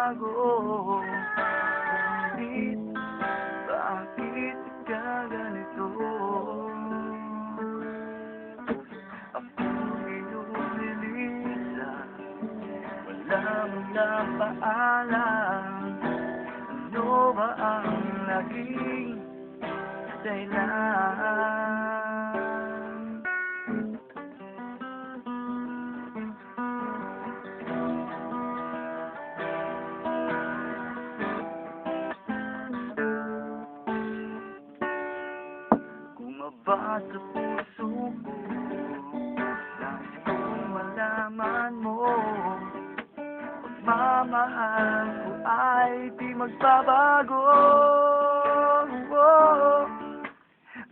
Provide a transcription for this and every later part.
nagbago. Ngunit bakit ka ganito? Ako'y lumilisan, walang napaalam. Ano ba ang naging dahilan? Kumaba sa puso ko, nais kong malaman mo, pagmamahal ko ay di magbabago.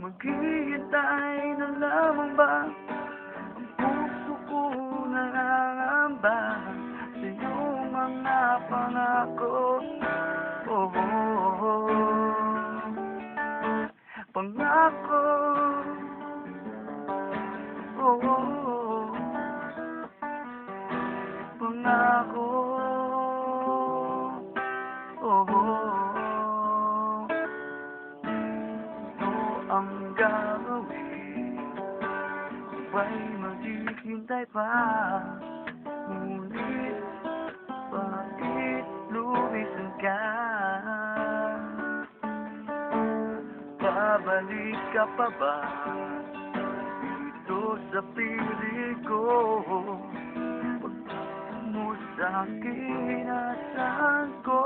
Maghihintay na lamang ba ang puso ko nangangamba sa iyong mga pangako? Pangako, pangako, ang gagawin, sabay maghihintay pa. Ngunit bakit lumisan ka? Babalik ka pa ba dito sa piling ko? Pag mo sa'kin, asahan ko.